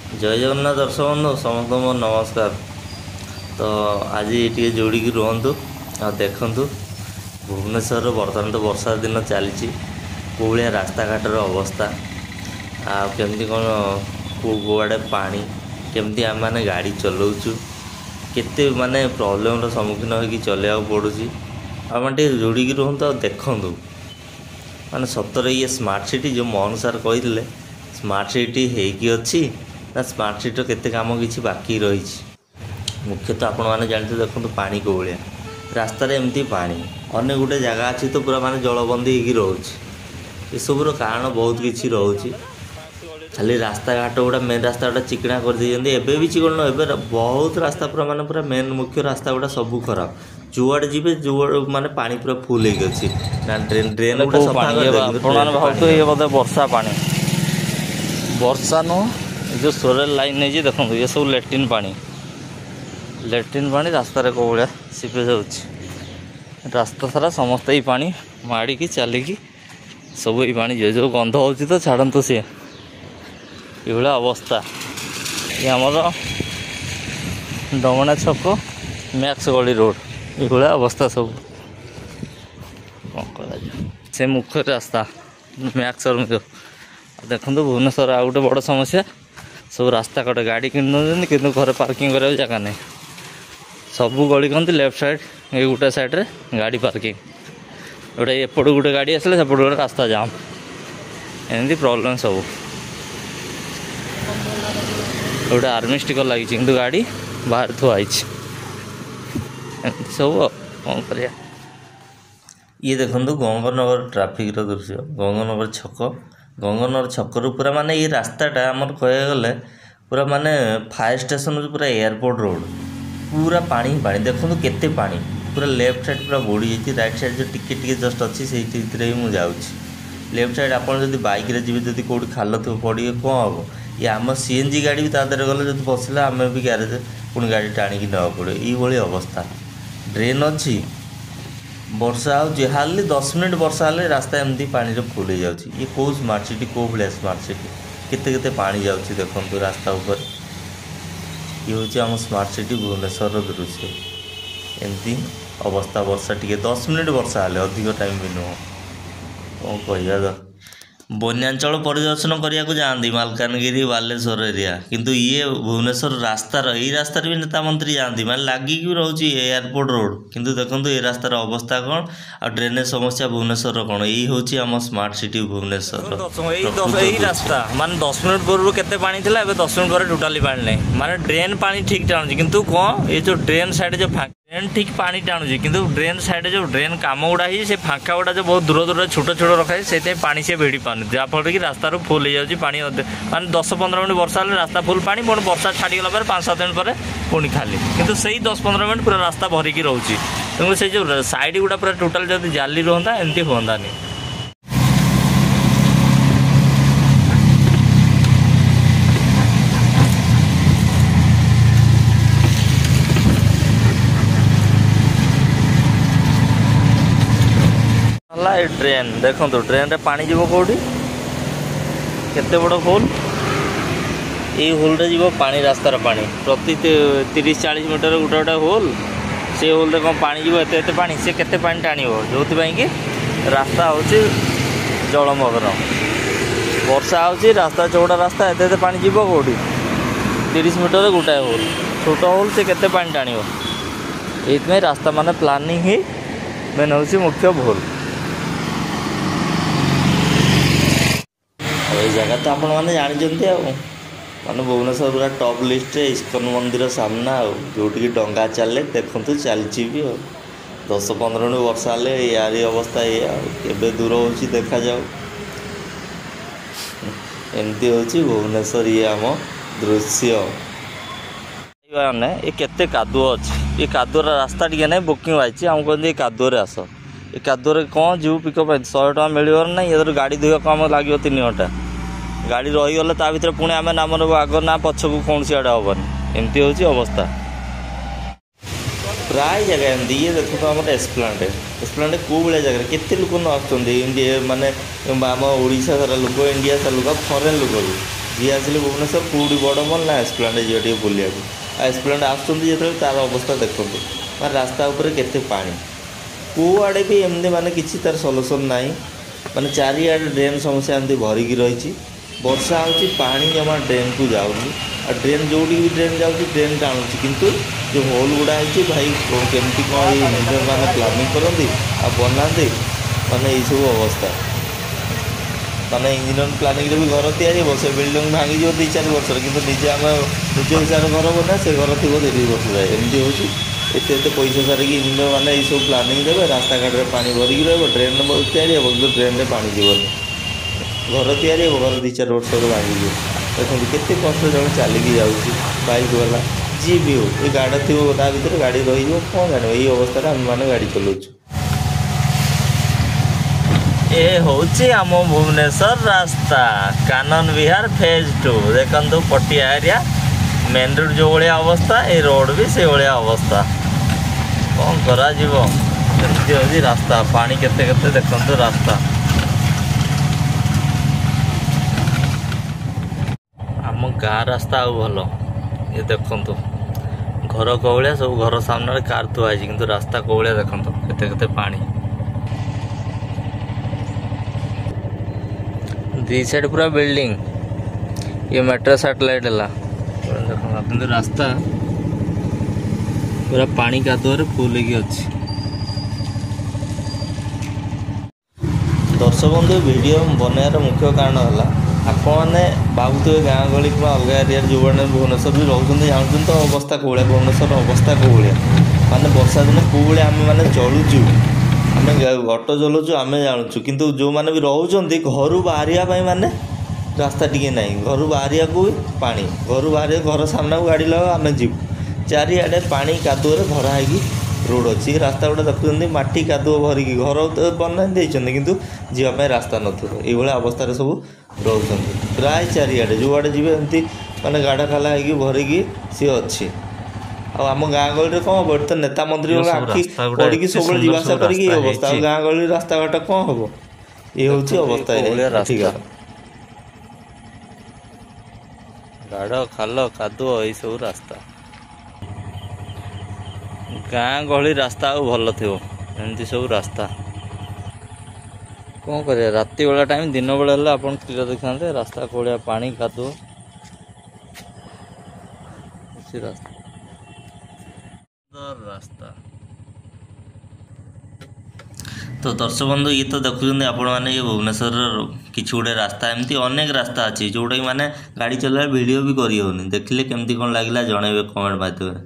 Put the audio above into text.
जय जगन्नाथ दर्शक बंधु समस्त मोर नमस्कार। तो आज ये जोड़ी रुहतु आ देखु भुवनेश्वर बर्तमान तो वर्षा दिन चली कौलिया रास्ता घाटर अवस्था आमती कौन कौड़े पानी केमती आम मैंने गाड़ी चलाऊँ केते माने प्रोब्लेम सम्मुखीन होगी चलवा पड़ू आम जोड़ी रुहतु आ देखु माने सतर ये स्मार्ट सिटी जो मोहन सार कही स्मार्ट सिटी होगी अच्छी ना स्मार्ट सिटी केते काम किसी बाकी रही मुख्यतः आपण मैंने जानते देखो पानी को भाया रास्त एमती पानी अन्य गोटे जगह अच्छी तो पूरा माने जलबंदी हो रोचे सबूर कारण बहुत किसी रोचे खाली रास्ता घाट गुड़ा मेन रास्ता गुड़ा चिकना कर दे भी चिकन ए बहुत रास्ता पूरा माने पूरा मेन मुख्य रास्ता गुड़ा सब खराब जुआड़े जी जुआड़ माने पानी पूरा फुल होगी ना ड्रेन ड्रेन ये बोधे वर्षा पानी वर्षा नु जो सोरेल लाइन नहीं देखो ये सब लैट्रिन पानी रास्तार कौ भाया सीपे जा रास्ता सारा समस्त ही पानी माड़ी चलिकी सब ये पानी जो गंध हो तो छाड़ू सी ये अवस्था ये आमर डमणा छक मैक्स गली रोड ये अवस्था सब कौन कर से मुख्य रास्ता मैक्स जो देखो भुवनेश्वर आ गए बड़ समस्या सब रास्ता कटे गाड़ी किन कि घर पार्किंग कर जगह नहीं सब गली कहते लेफ्ट साइड ये गोटे साइड्रे गाड़ी पार्किंग गोटे एपट गोटे गाड़ी आसले सेपट गोटे रास्ता जाम एमती प्रोब्लेम सब गोटे आर्मी स्टिकर लगी कि गाड़ी बाहर थुआई सब कौन कर ये देखो गंगानगर ट्राफिक दृश्य गंगानगर छक गंगानगर छकरू पूरा माने ये रास्ताटा आमर कह गले पूरा माने फायर स्टेशन पूरा एयरपोर्ट रोड पूरा पानी पानी देखो केते पानी पूरा लेफ्ट साइड पूरा बुड़ी जाइए राइट साइड जो टिके जस्ट अच्छी से ही मुझे लेफ्ट साइड आपड़ जब बैक जी जब कौट खाल थो पड़े कौन हम ये आम सीएनजी गाड़ी भी तादर गले जो बसला आम भी ग्यारेज पुणी गाड़ी टाणिकी ना पड़े ये अवस्था ड्रेन अच्छी वर्षा हो हार्डली 10 मिनट वर्षा हेल्ले रास्ता एमती पानी फुल हो जाए ये कौ स्मार्ट सिटी कौ भाया स्मार्ट सिटी केते केते पानी जाऊँगी देखो रास्ता ऊपर ये हूँ आम स्मार्ट सिटी भुवनेश्वर दृश्य एमती अवस्था वर्षा टी 10 मिनट वर्षा हेल्ले अधिक टाइम भी नुह कौन कह बन्यांचल परिदर्शन करने को जाती मालकानगिरी बालेश्वर एरिया किंतु ये भुवनेश्वर रास्तार यही रास्तार भी नेता मंत्री जाती माने लगिकी रोचे एयरपोर्ट रोड किंतु देखो ये रास्तार अवस्था कौन आ ड्रेनेज समस्या भुवनेश्वर कौन यही हूँ आम स्मार्ट सिटी भुवनेश्वर यही रास्ता माने 10 मिनट पूर्व केते पानी थिला एबे 10 मिनट पर टोटाली पानी नहीं माने ड्रेन पानी ठीक टाणुची किंतु कौन ये जो ड्रेन साइड जो ड्रेन ठीक पानी टाणुची किंतु ड्रेन साइड जो ड्रेन काम गुड़ा ही से फाँका गुड़ा जो बहुत दूर दूर छोट छोट रखाई से पानी से भिड़ी पानी जहाँफल कि रास्तार फुल हो जाए पानी माने 10-15 मिनट वर्षा हेल्ले रास्ता फुल पानी पुणी वर्षा छाड़गला 5-7 मिनट पर पुणी खाली किंतु से 10-15 मिनट पूरा रास्ता भरिकी रोचे तेणु से जो साइड गुड़ा पूरा टोटाल जब जाली रुहता एमती हुआनी ड्रेन देखो ड्रेन रे पानी जीव कौटी केते बड़ होल ये होल रे जीव पानी रास्तार पानी प्रति 30-40 मीटर गोटे गोटे होल से होल रे कौन पानी जीव एते पानी से केते पानी टाणिबो जोथि कि रास्ता होची जलमग्न वर्षा होची रास्ता चौड़ा रास्ता एते पानी जीव कौटी 30 मीटर गोटाए होल छोट होल से केते पानी टाणिबो एइतमे रास्ता माने प्लानिंग ही मेन होची मुख्य भूल ये जगह तो आपण मैंने जानते माने भुवनेश्वर पूरा टॉप लिस्ट इस्कन मंदिर सामना जोटि डंगा चले देखु चलची भी 10-15 मिनट वर्षा हेल्ले यार अवस्था ये दूर हो देखा जाओ एमती हूँ भुवनेश्वर ये आम दृश्य ये केते कादुओ अच्छी ये कादुअर रास्ता टी ना बुकिंग आई आम कहते कादुअरे आस ये कादुअरे कौन जीव पिकअप 100 टका मिल ना ये गाड़ी धोवा कम लगे 3 घंटा गाड़ी रहीगले ता भर पुणी आम नाम नब आग ना पछक कौन आड़े हेनी एमती हूँ अवस्था प्राय जगह एमती ये देखो तो आम एस्प्लानेड कौ भाया जगह केते लोक न आसुँच इंडिया माने आम ओडिशा सारा लोक इंडिया सारा लोक फरेन लोक भी ଯିଏ ଆସିଲେ ଭୁବନେଶ୍ୱର କେଉଁଠି ବଡ଼ ମଲ୍ ନା ଏସ୍ପ୍ଲାନେଡ଼ ଯିବା ଟିକେ ବୁଲିବାକୁ। ଆଉ ଏସ୍ପ୍ଲାନେଡ଼ ଆସୁଛନ୍ତି ଯେତେବେଳେ ତା'ର ଅବସ୍ଥା ଦେଖନ୍ତୁ, ମାନେ ରାସ୍ତା ଉପରେ କେତେ ପାଣି, କେଉଁଆଡ଼େ ବି ଏମିତି ମାନେ କିଛି ତା'ର ସଲ୍ୟୁସନ୍ ନାହିଁ। ମାନେ ଚାରିଆଡ଼େ ଡ୍ରେନ୍ ସମସ୍ୟା ଏମିତି ଭରିକି ରହିଛି। ବର୍ଷା ହେଉଛି ପାଣି ଜମା ଡ୍ରେନ୍କୁ ଯାଉନି, ଆଉ ଡ୍ରେନ୍ ଯେଉଁଠିକି ବି ଡ୍ରେନ୍ ଯାଉଛି ଡ୍ରେନ୍ ଟାଣୁଛି, କିନ୍ତୁ ଯେଉଁ ହୋଲ୍ ଗୁଡ଼ା ହେଇଛି ଭାଇ କେମିତି କ'ଣ ଏଇ ଇଞ୍ଜିନିୟର ମାନେ ପ୍ଲାନିଂ କରନ୍ତି ଆଉ ବନାନ୍ତି, ମାନେ ଏଇସବୁ ଅବସ୍ଥା। ମାନେ ଇଞ୍ଜିନିୟର ପ୍ଲାନିଂରେ ବି ଘର ତିଆରି ହେବ, ସେ ବିଲ୍ଡିଂ ଭାଙ୍ଗିଯିବ 2-4 ବର୍ଷରେ, କିନ୍ତୁ ନିଜେ ଆମେ ନିଜ ହିସାବରେ ଘର ବନା ସେ ଘର ଥିବ 30 ବର୍ଷ ଯାଏ। ଏମିତି ହେଉଛି। ଏତେ ପଇସା ସାରିକି ଇଞ୍ଜିନିୟର ମାନେ ଏଇସବୁ ପ୍ଲାନିଂ ଦେବେ, ରାସ୍ତାଘାଟରେ ପାଣି ଭରିକି ରହିବ, ଡ୍ରେନ୍ ତିଆରି ହେବ, କିନ୍ତୁ ଡ୍ରେନ୍ରେ ପାଣି ଯିବନି। ଘର ତିଆରି ହେବ, ଘର 2-4 ବର୍ଷରେ ଭାଙ୍ଗିଯିବ। ଦେଖନ୍ତୁ କେତେ କଷ୍ଟ ଜଣେ ଚାଲିକି ଯାଉଛି, ବାଇକ୍ ବାଲା ଯିଏ ବି ହଉ, ଏ ଗାଡ଼ି ଥିବ ତା ଭିତରେ ଗାଡ଼ି ରହିଯିବ, କ'ଣ ଜାଣିବ। ଏଇ ଅବସ୍ଥାରେ ଆମେମାନେ ଗାଡ଼ି ଚଲାଉଛୁ। ଏ ହେଉଛି ଆମ ଭୁବନେଶ୍ୱର ରାସ୍ତା, କାନନ ବିହାର ଫେଜ୍ 2। ଦେଖନ୍ତୁ ପଟିଆ ଏରିଆ, ମେନ୍ ରୋଡ଼ ଯେଉଁ ଭଳିଆ ଅବସ୍ଥା, ଏ ରୋଡ଼ ବି ସେଇଭଳିଆ ଅବସ୍ଥା। କ'ଣ କରାଯିବ, ଏମିତି ହେଉଛି ରାସ୍ତା। ପାଣି କେତେ କେତେ ଦେଖନ୍ତୁ ରାସ୍ତା। ଆମ ଗାଁ ରାସ୍ତା ଆଉ ଭଲ। ଏ ଦେଖନ୍ତୁ ଘର କଉଳିଆ, ସବୁ ଘର ସାମ୍ନାରେ କାର୍ ଥୁଆ ହେଇଛି, କିନ୍ତୁ ରାସ୍ତା କଉଳିଆ ଦେଖନ୍ତୁ କେତେ କେତେ ପାଣି। ଦି ସାଇଡ୍ ପୁରା ବିଲ୍ଡିଂ, ये मेट्रो सैटेलाइट है देखो, କିନ୍ତୁ ରାସ୍ତା ପୁରା ପାଣି କାଦୁଅରେ ଫୁଲ୍ ହେଇକି ଅଛି। ଦର୍ଶକ ବନ୍ଧୁ ଭିଡ଼ିଓ ବନାଇବାର ମୁଖ୍ୟ କାରଣ ହେଲା ଆପଣମାନେ ଭାବୁଥିବେ ଗାଁ ଗହଳି କିମ୍ବା ଅଲଗା ଏରିଆରେ ଯେଉଁମାନେ ଭୁବନେଶ୍ୱର ବି ରହୁଛନ୍ତି ଜାଣୁଛନ୍ତି ତ ଅବସ୍ଥା କେଉଁଭଳିଆ, ଭୁବନେଶ୍ୱରର ଅବସ୍ଥା କେଉଁଭଳିଆ। ମାନେ ବର୍ଷା ଦିନେ କେଉଁଭଳିଆ ଆମେମାନେ ଚଳୁଛୁ, ଆମେ ଅଟୋ ଚଲାଉଛୁ ଆମେ ଜାଣୁଛୁ, କିନ୍ତୁ ଯେଉଁମାନେ ବି ରହୁଛନ୍ତି ଘରୁ ବାହାରିବା ପାଇଁ ମାନେ ରାସ୍ତା ଟିକେ ନାହିଁ, ଘରୁ ବାହାରିବାକୁ ପାଣି, ଘରୁ ବାହାରିବା ଘର ସାମ୍ନାକୁ ଗାଡ଼ି ଲଗାଅ ଆମେ ଯିବୁ, ଚାରିଆଡ଼େ ପାଣି କାଦୁଅରେ ଭରା ହେଇକି ରୋଡ଼ ଅଛି। ରାସ୍ତା ଗୁଡ଼ା ଦେଖୁଛନ୍ତି ମାଟି କାଦୁଅ ଭରିକି, ଘର ବନାଇ ଦେଇଛନ୍ତି କିନ୍ତୁ ଯିବା ପାଇଁ ରାସ୍ତା ନଥିବ, ଏଇଭଳିଆ ଅବସ୍ଥାରେ ସବୁ ରହୁଛନ୍ତି ପ୍ରାୟ ଚାରିଆଡ଼େ। ଯେଉଁଆଡ଼େ ଯିବେ ଏମିତି ମାନେ ଗାଢ଼ା ଖାଲା ହେଇକି ଭରିକି ସିଏ ଅଛି। ଆଉ ଆମ ଗାଁ ଗହଳିରେ କ'ଣ ହେବ, ଏଠି ତ ନେତା ମନ୍ତ୍ରୀଙ୍କ ଆଖି ପଡ଼ିକି ସବୁବେଳେ ଯିବା ଆସିବା କରିକି ଏଇ ଅବସ୍ଥା। ଆଉ ଗାଁ ଗହଳି ରାସ୍ତାଘାଟ କ'ଣ ହେବ, ଏ ହେଉଛି ଅବସ୍ଥା ଏଠିକାର। ଗାଢ଼ ଖାଲ କାଦୁଅ ଏଇସବୁ ରାସ୍ତା। ଗାଁ ଗହଳି ରାସ୍ତା ଆଉ ଭଲ ଥିବ, ଏମିତି ସବୁ ରାସ୍ତା। କ'ଣ କରିବା, ରାତି ବେଳା ଟାଇମ୍, ଦିନ ବେଳେ ହେଲେ ଆପଣ କ୍ଲିୟର ଦେଖିଥାନ୍ତେ ରାସ୍ତା କୋଳିଆ ପାଣି କାଦୁଅ ରାସ୍ତା। ତ ଦର୍ଶକ ବନ୍ଧୁ ଇଏ ତ ଦେଖୁଛନ୍ତି ଆପଣମାନେ ଇଏ ଭୁବନେଶ୍ୱରର କିଛି ଗୋଟେ ରାସ୍ତା, ଏମିତି ଅନେକ ରାସ୍ତା ଅଛି ଯେଉଁଟାକି ମାନେ ଗାଡ଼ି ଚଲାଇବା ଭିଡ଼ିଓ ବି କରିହେଉନି। ଦେଖିଲେ କେମିତି କ'ଣ ଲାଗିଲା ଜଣାଇବେ କମେଣ୍ଟ ମାଧ୍ୟମରେ।